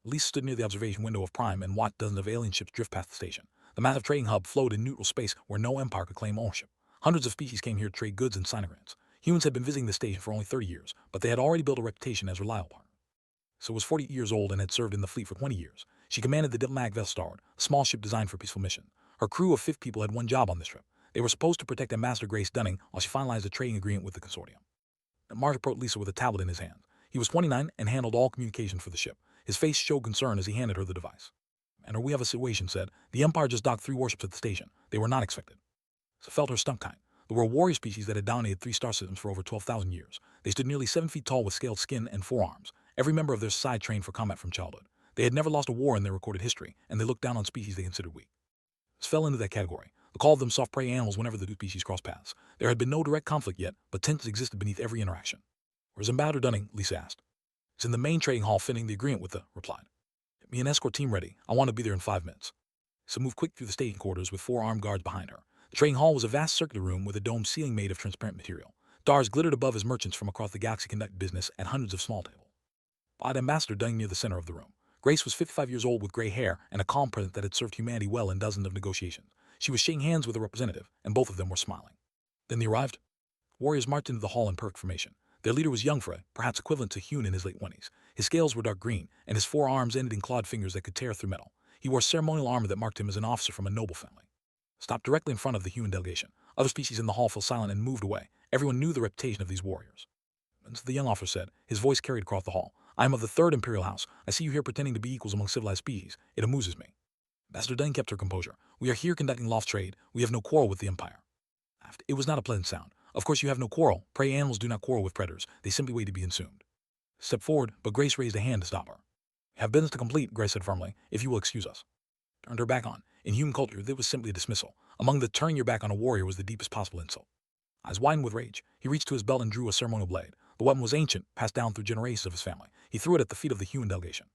Lisa stood near the observation window of Prime and watched dozens of alien ships drift past the station. The massive trading hub flowed in neutral space where no empire could claim ownership. Hundreds of species came here to trade goods and signograms. Humans had been visiting the station for only 30 years, but they had already built a reputation as reliable partners. So was 40 years old and had served in the fleet for 20 years. She commanded the diplomatic vessel Starboard, a small ship designed for peaceful mission. Her crew of 50 people had one job on this trip. They were supposed to protect Ambassador Grace Dunning while she finalized a trading agreement with the consortium. Mark approached Lisa with a tablet in his hand. He was 29 and handled all communication for the ship. His face showed concern as he handed her the device. "And we have a situation," said. "The Empire just docked 3 warships at the station. They were not expected." So felt her stump kind. They were a warrior species that had dominated 3 star systems for over 12,000 years. They stood nearly 7 feet tall with scaled skin and 4 arms. Every member of their society trained for combat from childhood. They had never lost a war in their recorded history, and they looked down on species they considered weak. This fell into that category. The call of them soft prey animals whenever the two species crossed paths. There had been no direct conflict yet, but tensions existed beneath every interaction. "Where's Ambassador Dunning?" Lisa asked. "He's in the main trading hall finishing the agreement with the," replied. "Get me an escort team ready. I want to be there in 5 minutes." So moved quick through the station quarters with 4 armed guards behind her. The trading hall was a vast circular room with a domed ceiling made of transparent material. Stars glittered above as merchants from across the galaxy conducted business at hundreds of small tables. By Ambassador Dunning near the center of the room. Grace was 55 years old with gray hair and a calm presence that had served humanity well in dozens of negotiations. She was shaking hands with a representative, and both of them were smiling. Then they arrived. Warriors marched into the hall in perfect formation. Their leader was young for it, perhaps equivalent to Hune in his late 20s. His scales were dark green, and his 4 arms ended in clawed fingers that could tear through metal. He wore ceremonial armor that marked him as an officer from a noble family. Stopped directly in front of the human delegation. Other species in the hall fell silent and moved away. Everyone knew the reputation of these warriors. And so the young officer said, his voice carried across the hall. "I am of the 3rd Imperial House. I see you here pretending to be equals among civilized species. It amuses me." Ambassador Dunning kept her composure. "We are here conducting lawful trade. We have no quarrel with the Empire." It was not a pleasant sound. "Of course you have no quarrel. Prey animals do not quarrel with predators. They simply wait to be consumed." Step forward, but Grace raised a hand to stop her. "We have business to complete," Grace said firmly, "if you will excuse us." Turned her back on. In human culture, this was simply a dismissal. Among the turning your back on a warrior was the deepest possible insult. Eyes widened with rage, he reached to his belt and drew a ceremonial blade. The weapon was ancient, passed down through generations of his family. He threw it at the feet of the human delegation.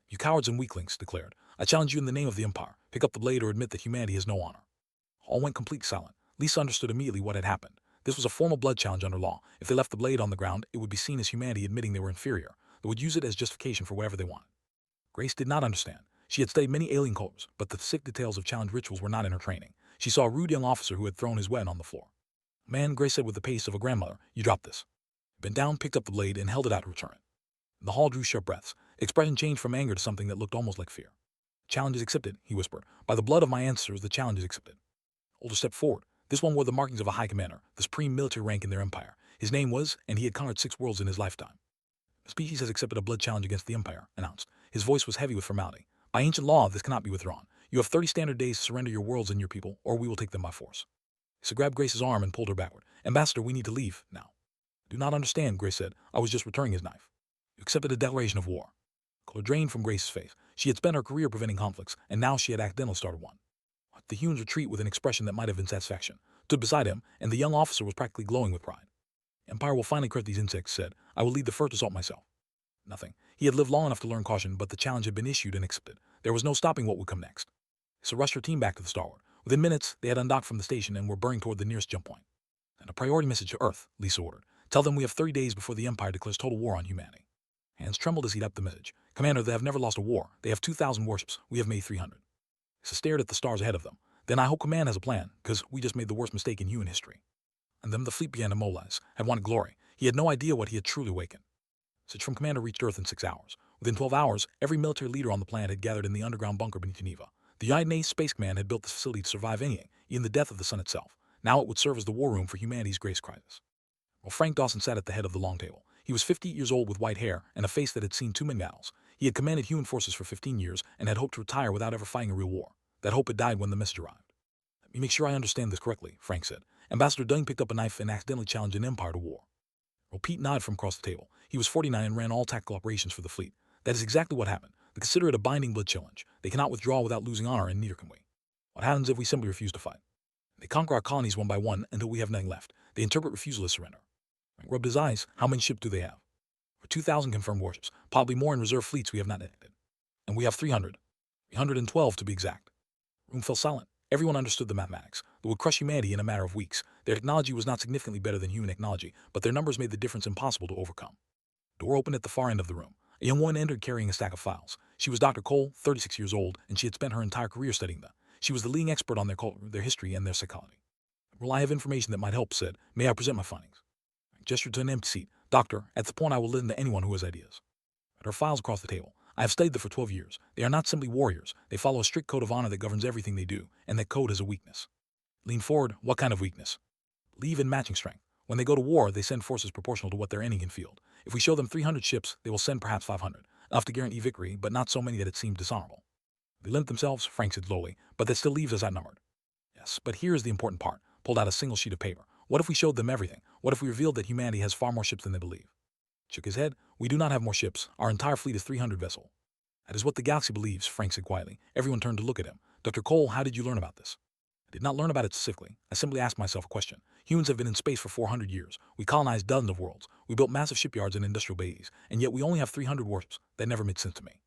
"You cowards and weaklings," declared. "I challenge you in the name of the Empire. Pick up the blade or admit that humanity has no honor." All went completely silent. Lisa understood immediately what had happened. This was a formal blood challenge under law. If they left the blade on the ground, it would be seen as humanity admitting they were inferior. They would use it as justification for whatever they wanted. Grace did not understand. She had studied many alien cultures, but the specific details of challenge rituals were not in her training. She saw a rude young officer who had thrown his weapon on the floor. "Man," Grace said with the pace of a grandmother, "you dropped this." He bent down, picked up the blade, and held it out to return it. The hall drew sharp breaths. Expression changed from anger to something that looked almost like fear. "Challenge is accepted," he whispered. "By the blood of my ancestors, the challenge is accepted." Older stepped forward. This one wore the markings of a high commander, the supreme military rank in their empire. His name was, and he had conquered 6 worlds in his lifetime. "The species has accepted a blood challenge against the Empire," announced. His voice was heavy with formality. "By ancient law, this cannot be withdrawn. You have 30 standard days to surrender your worlds and your people, or we will take them by force." So grabbed Grace's arm and pulled her backward. "Ambassador, we need to leave, now." "Do not understand," Grace said. "I was just returning his knife." "You accepted a declaration of war." Color drained from Grace's face. She had spent her career preventing conflicts, and now she had accidentally started one. The humans retreat with an expression that might have been satisfaction. Stood beside him, and the young officer was practically glowing with pride. "Empire will finally correct these insects," said. "I will lead the first assault myself." Nothing. He had lived long enough to learn caution, but the challenge had been issued and accepted. There was no stopping what would come next. So rushed her team back to the Starboard. Within minutes, they had undocked from the station and were burning toward the nearest jump point. "And a priority message to Earth," Lisa ordered. "Tell them we have 30 days before the Empire declares total war on humanity." Hands trembled as he typed the message. "Commander, they have never lost a war. They have 2,000 warships. We have made 300. Lisa stared at the stars ahead of them. "Then I hope Command has a plan, because we just made the worst mistake in human history." And then the fleet began to mobilize. Had wanted glory. He had no idea what he had truly awakened. Message from Commander reached Earth in 6 hours. Within 12 hours, every military leader on the planet had gathered in the underground bunker beneath Geneva. The United Nations Space Command had built this facility to survive anything, even the death of the sun itself. Now it would serve as the war room for humanity's greatest crisis. While Frank Dawson sat at the head of the long table. He was 58 years old with white hair and a face that had seen too many battles. He had commanded human forces for 15 years and had hoped to retire without ever fighting a real war. That hope had died when the message arrived. "Let me make sure I understand this correctly," Frank said. "Ambassador Dunning picked up a knife and accidentally challenged an empire to war." Well, Pete nodded from across the table. He was 49 and ran all tactical operations for the fleet. "That is exactly what happened. They consider it a binding blood challenge. They cannot withdraw without losing honor, and neither can we. What happens if we simply refuse to fight? They conquer our colonies one by one until we have nothing left. They interpret refusal as surrender." Frank rubbed his eyes. "How many ships do they have?" "For 2,000 confirmed warships, probably more in reserve fleets we have not detected. And we have 300. 312 to be exact." The room fell silent. Everyone understood the mathematics. They would crush humanity in a matter of weeks. Their technology was not significantly better than human technology, but their numbers made the difference impossible to overcome. The door opened at the far end of the room. A young woman entered carrying a stack of files. She was Dr. Cole, 36 years old, and she had spent her entire career studying them. She was the leading expert on their culture, their history, and their psychology. Well, I have information that might help, said. May I present my findings? I gestured to an empty seat. Doctor, at the point I will listen to anyone who has ideas. At her files across the table. I have studied them for 12 years. They are not simply warriors. They follow a strict code of honor that governs everything they do, and that code has a weakness. Lean forward. What kind of weakness? Leave in matching strength. When they go to war, they send forces proportional to what their enemy can field. If we show them 300 ships, they will send perhaps 500, enough to guarantee victory, but not so many that it seems dishonorable. They limit themselves, Frank said slowly, but that still leaves us outnumbered. Yes, but here is the important part. Pulled out a single sheet of paper. What if we showed them everything? What if we revealed that humanity has far more ships than they believe? Shook his head. We do not have more ships. Our entire fleet is 300 vessels. That is what the galaxy believes, Frank said quietly. Everyone turned to look at him. Dr. Cole, how did you learn about this? I did not learn about it specifically. I simply asked myself a question. Humans have been in space for 400 years. We colonized dozens of worlds. We built massive shipyards and industrial bases, and yet we only have 300 warships. That never made sense to me.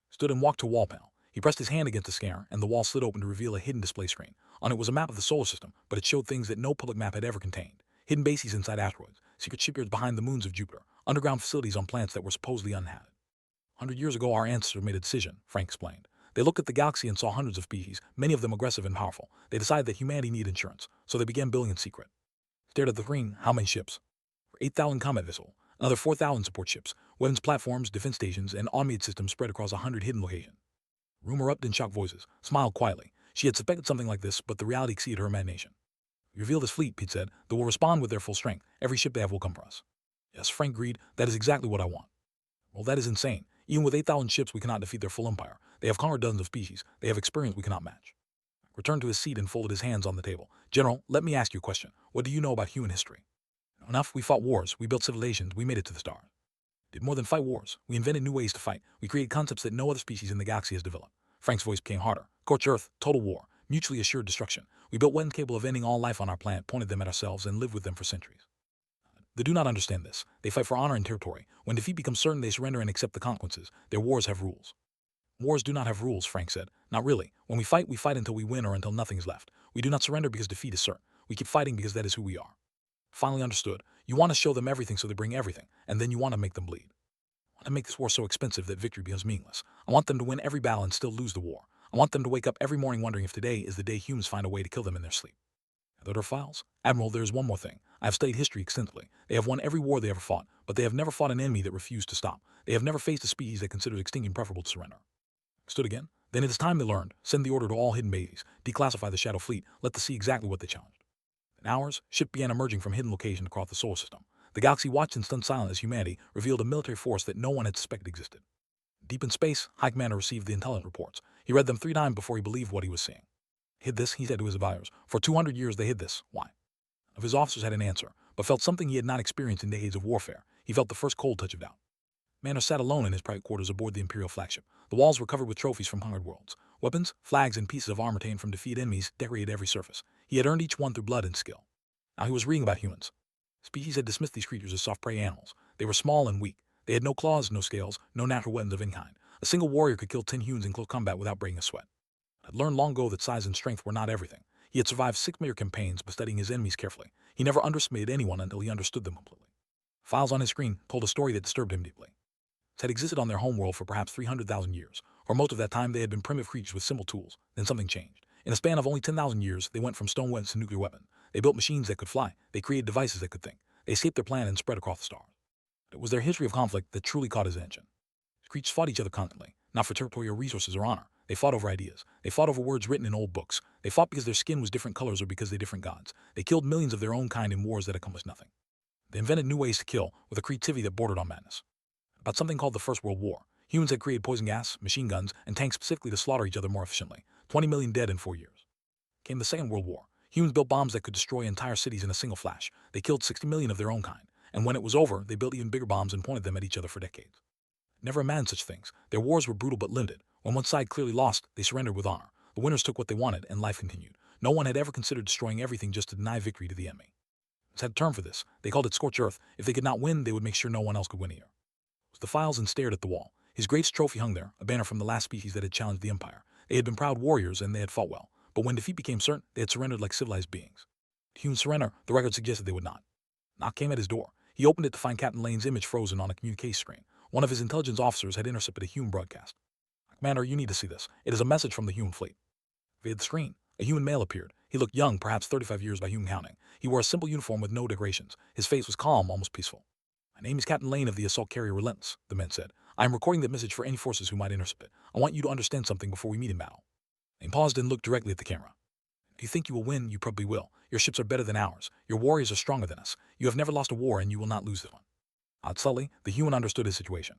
Stood and walked to a wall panel. He pressed his hand against the scanner, and the wall slid open to reveal a hidden display screen. On it was a map of the solar system, but it showed things that no public map had ever contained. Hidden bases inside asteroids, secret shipyards behind the moons of Jupiter, underground facilities on planets that were supposedly uninhabited. 100 years ago, our ancestors made a decision, Frank explained. They looked at the galaxy and saw hundreds of species, many of them aggressive and powerful. They decided that humanity needed insurance, so they began building in secret. Stared at the screen. How many ships? 8,000 combat vessels, another 4,000 support ships, weapons platforms, defense stations, and automated systems spread across 100 hidden locations. Room erupted in shocked voices, smiled quietly. She had suspected something like this, but the reality exceeded her imagination. We reveal this fleet, Pete said. They will respond with their full strength. Every ship they have will come for us. Yes, Frank agreed. That is exactly what I want. Well, that is insane. Even with 8,000 ships, we cannot defeat their full empire. They have conquered dozens of species. They have experience we cannot match. Returned to his seat and folded his hands on the table. General, let me ask you a question. What do you know about human history? Enough. We fought wars. We built civilizations. We made it to the stars. Did more than fight wars. We invented new ways to fight. We created concepts that no other species in the galaxy has developed. Frank's voice became harder. Scorched earth, total war, mutually assured destruction. We built weapons capable of ending all life on our planet, pointed them at ourselves, and lived with them for centuries. They do not understand this. They fight for honor and territory. When defeat becomes certain, they surrender and accept the consequences. Their wars have rules. Wars do not have rules, Frank said. Not really. When we fight until we win or until nothing is left. We do not surrender because defeat is certain. We keep fighting because that is who we are. Finally understood. You want to show them everything so they bring everything, and then you want to make them bleed. I want to make this war so expensive that victory becomes meaningless. I want them to win every battle and still lose the war. I want them to wake up every morning wondering if today is the day humans find a way to kill them in their sleep. Gathered our files. Admiral, there is one more thing. I have studied history extensively. They have won every war they ever fought, but they have never fought an enemy that refused to stop. They have never faced a species that considered extinction preferable to surrender. Stood again. Then it is time they learned. Send the order to all hidden bases. Declassify the Shadow Fleet. Let them see exactly what they challenged. In hours, ships began emerging from hidden locations across the solar system. The galaxy watched in stunned silence as humanity revealed a military force that no one had suspected existed. Deep in space, High Commander received the intelligence reports. He read them 3 times before he believed what he was seeing. Hid this, he said to his advisors. For 200 years they hid this. Why? None of his officers had an answer, but felt something he had not experienced in decades of warfare. He felt the first cold touch of doubt. Commander sat alone in his private quarters aboard the Imperial flagship. The walls were covered with trophies from conquered worlds. Weapons, flags, and pieces of armor taken from defeated enemies decorated every surface. He had earned each one through blood and skill. Now he was reading about humans. Species had dismissed these creatures as soft prey animals. They were small and weak. They had no claws, no scales, no natural weapons of any kind. A single warrior could kill 10 humans in close combat without breaking a sweat. Had learned long ago that size and strength were not everything. He had survived 6 major campaigns by studying his enemies carefully. He never underestimated anyone until he understood them completely. Files on his screen told a story that disturbed him deeply. It had existed on their homeworld for perhaps 300,000 years. For most of that time, they had been primitive creatures with simple tools. Then something changed. In a span of only 10,000 years, they went from stone weapons to nuclear weapons. They built machines that could fly. They created devices that could think. They escaped their planet and spread across the stars. It was their history of conflict that truly caught his attention. Creatures fought each other constantly, not for territorial resources or honor. They fought over ideas. They fought over words written in old books. They fought because their skin was different colors or because they were different gods. They killed millions of their own kind in wars that accomplished nothing. They invented new ways to kill, with a creativity that bordered on madness. About something called the First World War. Humans had created poison gas, machine guns, and tanks specifically to slaughter each other more efficiently. 20 million dead in 4 years. Came the Second World War. Humans built bombs that could destroy entire cities in a single flash. They killed 60 million of their own kind. And when it was over, they built even bigger bombs and pointed them at each other for decades. Never imagined such things. Their wars were brutal but limited. When one side clearly lost, they surrendered with honor. The winners took what they wanted, and life continued. No one had ever considered destroying everything just to deny victory to the enemy. It's had a term for this. They called it scorched earth. If they could not win, they would make sure no one else could win either. It was the files and stared at the wall. His greatest trophy hung there, a banner from the last species that had challenged the Empire. They had been proud warriors, and they had fought well. But when defeat became certain, they had surrendered like civilized beings. To human surrender, the record suggested they would not. Knock came at his door. He opened it to find Captain Lane's image frozen on a communication screen. One of his intelligence officers had intercepted a human broadcast. Commander, you need to see this. It is a message from the human fleet. Via the screen, a human male appeared. He looked young, perhaps 35 years by human counting. He wore a simple uniform with no decorations. His face was calm, almost peaceful. My name is Captain Lane of the assault carrier Relentless, the man said. I am recording that message for any forces who might intercept it. I want you to understand something before we meet in battle. Lane paused and looked directly at the camera. If you think you will win, you probably will. Your ships are better than ours. Your warriors are stronger than us. You have never lost a war, and you will not lose this one. Subtly, the human understood his situation.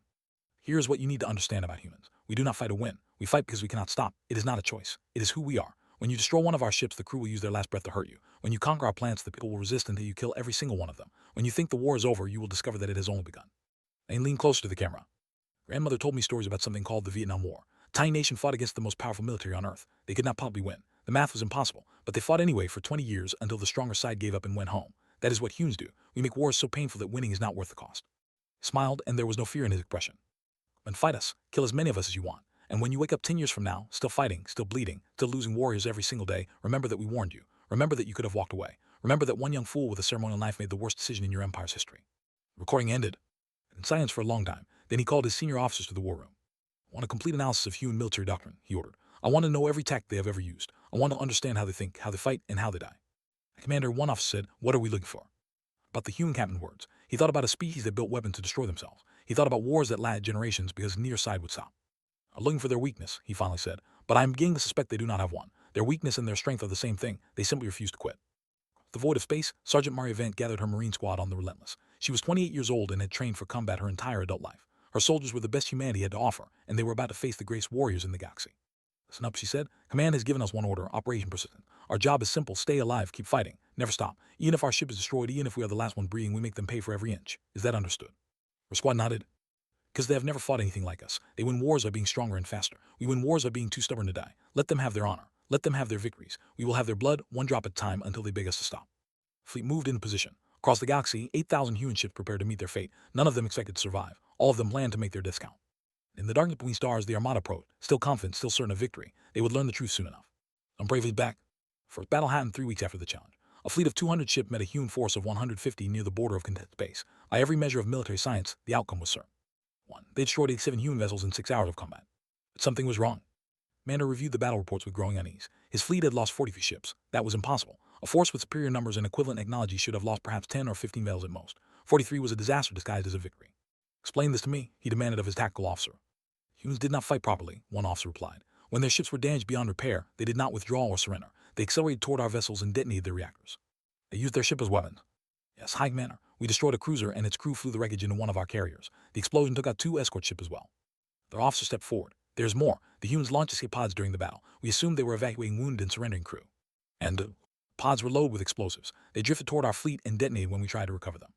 Here is what you need to understand about humans. We do not fight to win. We fight because we cannot stop. It is not a choice. It is who we are. When you destroy one of our ships, the crew will use their last breath to hurt you. When you conquer our planets, the people will resist until you kill every single one of them. When you think the war is over, you will discover that it has only begun. Lane leaned closer to the camera. Grandmother told me stories about something called the Vietnam War. A tiny nation fought against the most powerful military on Earth. They could not possibly win. The math was impossible, but they fought anyway for 20 years until the stronger side gave up and went home. That is what humans do. We make wars so painful that winning is not worth the cost. He smiled, and there was no fear in his expression. Then fight us. Kill as many of us as you want. And when you wake up 10 years from now, still fighting, still bleeding, still losing warriors every single day, remember that we warned you. Remember that you could have walked away. Remember that one young fool with a ceremonial knife made the worst decision in your empire's history. The recording ended. In silence for a long time, then he called his senior officers to the war room. I want a complete analysis of human military doctrine, he ordered. I want to know every tactic they have ever used. I want to understand how they think, how they fight, and how they die. Commander, one officer said, what are we looking for? About the human captain's words. He thought about a species that built weapons to destroy themselves. He thought about wars that lasted generations because neither side would stop. I'm looking for their weakness, he finally said, but I am beginning to suspect they do not have one. Their weakness and their strength are the same thing. They simply refuse to quit. The void of space, Sergeant Maria Vent gathered her Marine squad on the Relentless. She was 28 years old and had trained for combat her entire adult life. Her soldiers were the best humanity had to offer, and they were about to face the greatest warriors in the galaxy. Listen up, she said. Command has given us one order, Operation Persistent. Our job is simple, stay alive, keep fighting, never stop. Even if our ship is destroyed, even if we are the last one breathing, we make them pay for every inch. Is that understood? Her squad nodded. Because they have never fought anything like us. They win wars by being stronger and faster. We win wars by being too stubborn to die. Let them have their honor. Let them have their victories. We will have their blood, one drop at a time, until they beg us to stop. Fleet moved into position. Across the galaxy, 8,000 human ships prepared to meet their fate. None of them expected to survive. All of them planned to make their discount. In the darkness between stars, the Armada probed, still confident, still certain of victory. They would learn the truth soon enough. I'm bravely back. First battle happened 3 weeks after the challenge. A fleet of 200 ships met a human force of 150 near the border of contested space. By every measure of military science, the outcome was certain. 1. They destroyed 87 human vessels in 6 hours of combat. But something was wrong. Commander reviewed the battle reports with growing unease. His fleet had lost 43 ships. That was impossible. A force with superior numbers and equivalent technology should have lost perhaps 10 or 15 vessels at most. 43 was a disaster disguised as a victory. Explain this to me, he demanded of his tactical officer. Humans did not fight properly, one officer replied. When their ships were damaged beyond repair, they did not withdraw or surrender. They accelerated toward our vessels and detonated their reactors. They used their ship as weapons. Yes, High Commander. We destroyed a cruiser and its crew flew the wreckage into one of our carriers. The explosion took out 2 escort ships as well. Their officer stepped forward. There's more. The humans launched escape pods during the battle. We assumed they were evacuating wounded and surrendering crew. And pods were loaded with explosives. They drifted toward our fleet and detonated when we tried to recover them.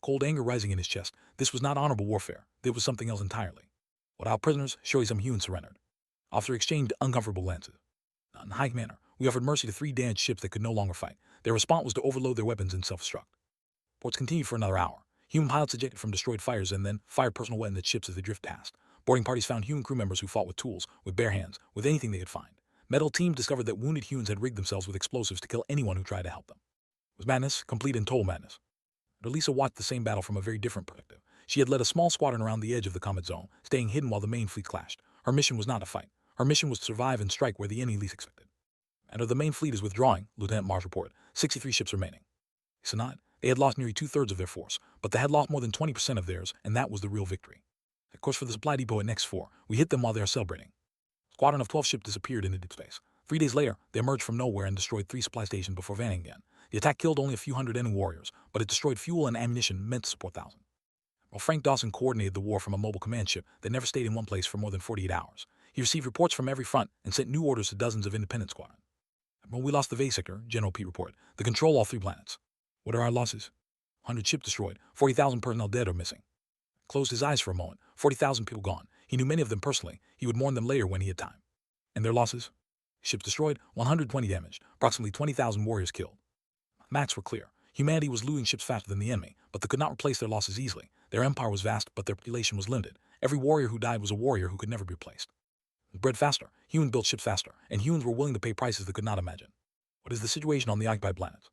Cold anger rising in his chest. This was not honorable warfare. It was something else entirely. Without prisoners, surely some humans surrendered. Officer exchanged uncomfortable glances. Not in High Commander. We offered mercy to 3 damaged ships that could no longer fight. Their response was to overload their weapons and self-destruct. Reports continued for another hour. Human pilots ejected from destroyed fighters and then fired personal weapons at ships as they drifted past. Boarding parties found human crew members who fought with tools, with bare hands, with anything they could find. Medical teams discovered that wounded humans had rigged themselves with explosives to kill anyone who tried to help them. It was madness, complete and total madness. But Elisa watched the same battle from a very different perspective. She had led a small squadron around the edge of the combat zone, staying hidden while the main fleet clashed. Her mission was not to fight. Her mission was to survive and strike where the enemy least expected. And the main fleet is withdrawing, Lieutenant Mars reported. 63 ships remaining. Lisa nodded. They had lost nearly 2/3 of their force, but they had lost more than 20% of theirs, and that was the real victory. Of course, for the supply depot at Next 4, we hit them while they are celebrating. A squadron of 12 ships disappeared into deep space. 3 days later, they emerged from nowhere and destroyed 3 supply stations before vanishing again. The attack killed only a few hundred enemy warriors, but it destroyed fuel and ammunition meant to support thousands. While Frank Dawson coordinated the war from a mobile command ship that never stayed in one place for more than 48 hours, he received reports from every front and sent new orders to dozens of independent squadrons. When we lost the Vase sector, General Pete reported, the control all 3 planets. What are our losses? 100 ships destroyed, 40,000 personnel dead or missing. Closed his eyes for a moment, 40,000 people gone. He knew many of them personally. He would mourn them later when he had time. And their losses? Ships destroyed, 120 damaged, approximately 20,000 warriors killed. Mathematics were clear. Humanity was losing ships faster than the enemy, but they could not replace their losses easily. Their empire was vast, but their population was limited. Every warrior who died was a warrior who could never be replaced. Bred faster, humans built ships faster, and humans were willing to pay prices they could not imagine. What is the situation on the occupied planets?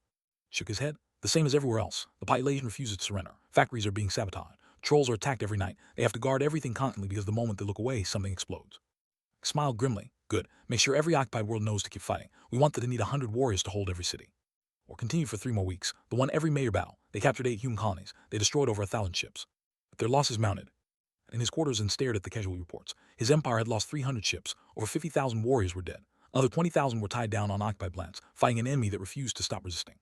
Shook his head. The same as everywhere else. The population refuses to surrender. Factories are being sabotaged. Trolls are attacked every night. They have to guard everything constantly because the moment they look away, something explodes. Smiled grimly. Good. Make sure every occupied world knows to keep fighting. We want them to need 100 warriors to hold every city. War continued for 3 more weeks. They won every major battle. They captured 8 human colonies. They destroyed over 1,000 ships. But their losses mounted. In his quarters and stared at the casualty reports. His empire had lost 300 ships. Over 50,000 warriors were dead. Another 20,000 were tied down on occupied planets, fighting an enemy that refused to stop resisting.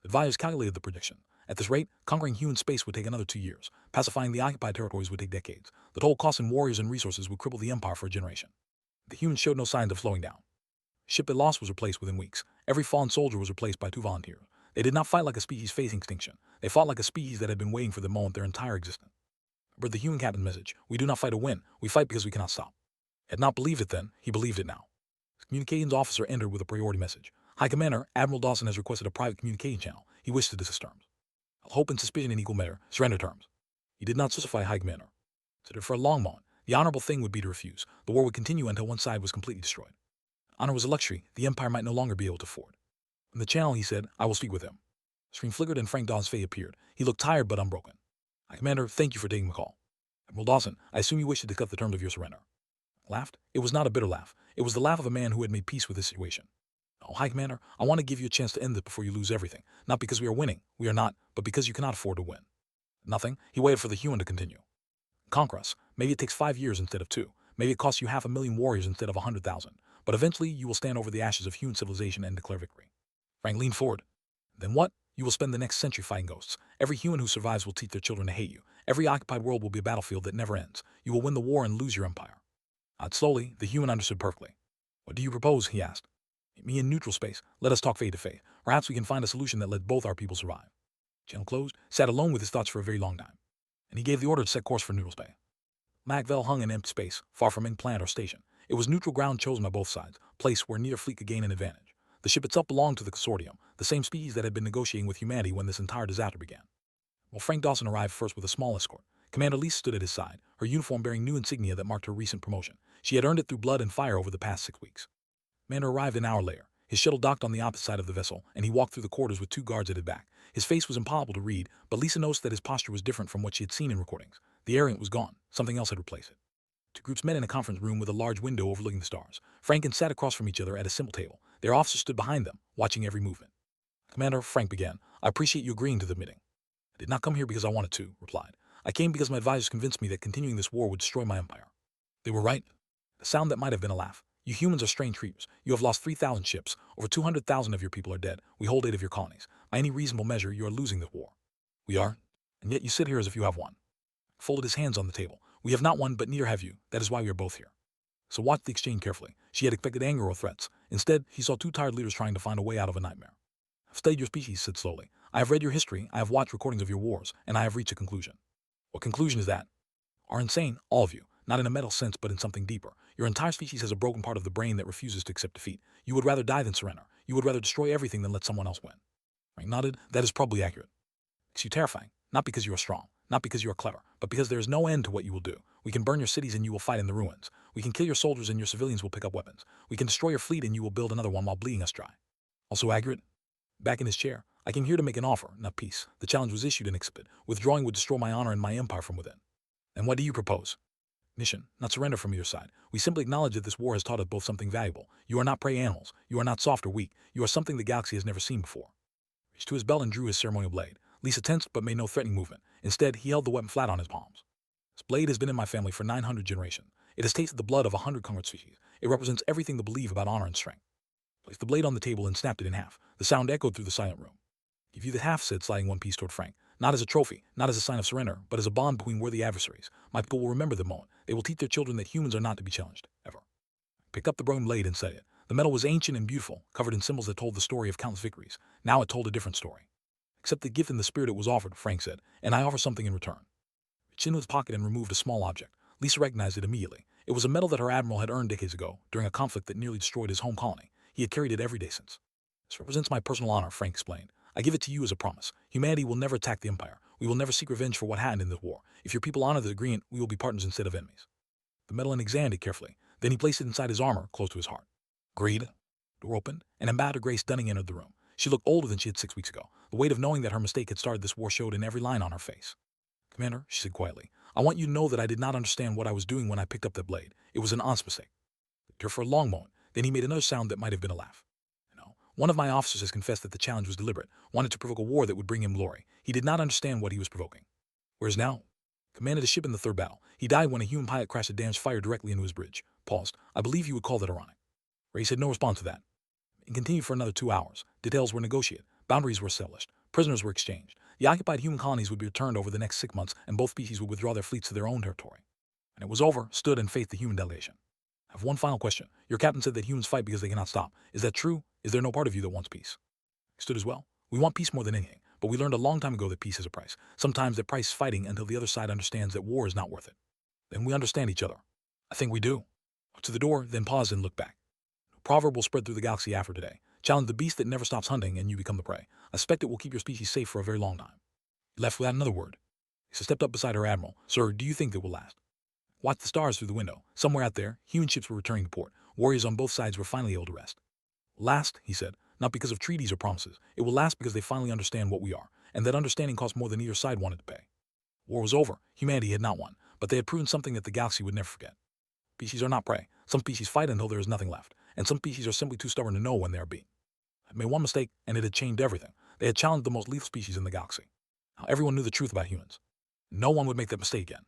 Advisors calculated the prediction. At this rate, conquering human space would take another 2 years. Pacifying the occupied territories would take decades. The total cost in warriors and resources would cripple the empire for a generation. The humans showed no signs of slowing down. Ship they lost was replaced within weeks. Every fallen soldier was replaced by 2 volunteers. They did not fight like a species facing extinction. They fought like a species that had been waiting for the moment their entire existence. But the human captain's message, we do not fight to win, we fight because we cannot stop. He had not believed it then, he believed it now. His communications officer entered with a priority message. High Commander, Admiral Dawson has requested a private communication channel. He wishes to discuss terms. Hope and suspicion in equal measure, surrender terms. He did not specify High Commander. Considered for a long moment, the honorable thing would be to refuse. The war would continue until one side was completely destroyed. Honor was a luxury the Empire might no longer be able to afford. In the channel, he said, I will speak with him. The screen flickered and Frank Dawson's face appeared. He looked tired but unbroken. High Commander, thank you for taking the call. Admiral Dawson, I assume you wish to discuss the terms of your surrender. Laughed. It was not a bitter laugh. It was the laugh of a man who had made peace with his situation. Oh, High Commander, I want to give you a chance to end this before you lose everything. Not because we are winning. We are not, but because you cannot afford to win. Nothing. He waited for the human to continue. Conquer us. Maybe it takes 5 years instead of 2. Maybe it costs you 500,000 warriors instead of 100,000. But eventually you will stand over the ashes of human civilization and declare victory. Frank leaned forward. Then what? You will spend the next century fighting ghosts. Every human who survives will teach their children to hate you. Every occupied world will be a battlefield that never ends. You will win the war and lose your empire. Slowly, the human understood perfectly. What do you propose? He asked. Meet me in neutral space. Let us talk face to face. Perhaps we can find a solution that lets both our people survive. Channel closed, sat alone with his thoughts for a very long time. And he gave the order to set course for neutral space. Magville hung in empty space, far from any plant or station. It was neutral ground chosen by both sides, a place where neither fleet could gain an advantage. The ship itself belonged to the consortium, the same species that had been negotiating with humanity when this entire disaster began. While Frank Dawson arrived first with a small escort, Commander Lisa stood at his side, her uniform bearing new insignia that marked her recent promotion. She had earned it through blood and fire over the past 6 weeks. Commander arrived an hour later. His shuttle docked on the opposite side of the vessel, and he walked through the quarters with 2 guards at his back. His face was impossible to read, but Lisa noticed that his posture was different from what she had seen in recordings. The arrogance was gone. Something else had replaced it. 2 groups met in a conference room with a large window overlooking the stars. Frank and sat across from each other at a simple table. Their officers stood behind them, watching every movement. Commander, Frank began, I appreciate you agreeing to the meeting. I did not come here because I wanted to, replied. I came because my advisors convinced me that continuing this war would destroy my empire. They were right. The sound that might have been a laugh. You humans are strange creatures. You have lost 3,000 ships. Over 200,000 of your people are dead. We hold 8 of your colonies. By any reasonable measure, you are losing the war. We are. And yet you sit here as if you have won. Folded his hands on the table. We have not won, but neither have you. That is why we are both here. So watch the exchange carefully. She had expected anger or threats. Instead, he saw 2 tired leaders trying to find a way out of a nightmare. I've studied your species, said slowly. I have read your history, I have watched recordings of your wars, and I have reached a conclusion. What conclusion is that? Are insane, all of you. Not in a mental sense, but in something deeper. Your entire species has a broken part of the brain that refuses to accept defeat. You would rather die than surrender. You would rather destroy everything than let someone else win. Frank nodded. That is probably accurate. Makes you terrifying. Not because you are strong, not because you are clever, but because there is no end to what you will do. We can burn your cities and you will fight in the ruins. We can kill your soldiers and your civilians will pick up weapons. We can destroy your fleet and you will build another one while bleeding us dry. Also accurate? Back in his chair, I came here to make an offer, not peace. The challenge was issued and accepted. Withdrawing would destroy my honor and my empire from within. And what do you propose? Mission, not surrender from either side. We simply acknowledge that this war has taught us both something valuable. You are not prey animals. You are not soft or weak. You are something the galaxy has never seen before. He reached to his belt and drew his ceremonial blade. Lisa tensed but made no threatening movement. Instead, he held the weapon flat on his palms. This blade has been in my family for 900 generations. It has tasted the blood of 100 conquered species. It represents everything to believe about honor and strength. Placed the blade on the table and snapped it in half. The sound echoed through the silent room. Give you the half, said, sliding one piece toward Frank. Not as a trophy, not as a sign of surrender, but as a bond between worthy adversaries. My people will remember the moment. They will teach their children that humans are not to be challenged, ever. Picked up the broken blade and set it. The metal was ancient and beautiful, covered in symbols that told the story of countless victories. Now it told a different story. Accept the gift and the spirit it was offered, Frank said, and I offer something in return. Reached into his pocket and removed a small object. Lisa recognized it immediately. It was a medal that her admiral had earned decades ago, during a conflict that nearly destroyed his home colony. He had carried it every day since. This represents my personal honor, Frank explained. I give it to you as a promise. Humanity will never attack the Empire. We will never seek revenge for what happened in this war. If your people honor the agreement, we will be partners instead of enemies. The medal and examined it carefully. Then he placed it inside his armor, close to his heart. Agreed. Door opened, and Ambassador Grace Dunning entered the room. She looked older than she had 6 weeks ago. The weight of knowing that her mistake had started this war showed in every line on her face. Commander, she said quietly, I want you to know that I did not understand what I was doing when I picked up that blade. It was an honest mistake. He turned for a long moment. Then he made another sound that might have been a laugh. One of my officers has confessed that the challenge was deliberate, wanted to provoke a war that would bring him glory. He did not understand what he was provoking. Whereas now? Commanded a ship in the third battle. He died when a human pilot crashed a damaged fire directly into his bridge. Paused. I believe you would call that ironic. Ray had no response to that. It continued for another 2 hours. Details were negotiated. Boundaries were established. Prisoners were exchanged. The occupied human colonies would be returned over the next 6 months, and both species would withdraw their fleets to their own territory. And it was over, stood and faced the human delegation. I have one final question. Your captain said that humans fight because they cannot stop. Is that true? Is there no part of you that wants peace? He stood as well. We want peace more than anything, but we learned a long time ago that peace has a price. Sometimes that price is fighting until the other side understands that war is not worth it. Then we understand each other. I think we do. To the door, then paused and looked back. A proverb will spread through the galaxy after today. Challenge the beast that never stops hunting and you become the prey. I suspect it will keep your species safe for a very long time. He left without another word. He stepped up beside her admiral. Sir, do you think that will last? Watch the stars through the window. Somewhere out there, human ships were returning to port. Warriors on both sides were finally able to rest. Last, he said, not because of treaties or promises. It will last because they finally understand what we are, and that understanding cost more than either side wanted to pay. War was over. Humanity had not won, but they had proven something that the galaxy would never forget. Species are not prey. Some species fight until there is nothing left, and some species are simply too stubborn to know when they are beaten. I made one mistake, and it had changed everything. They had challenged the most lethal species in the galaxy. Now everyone knew the truth about humans. No one would make that mistake again.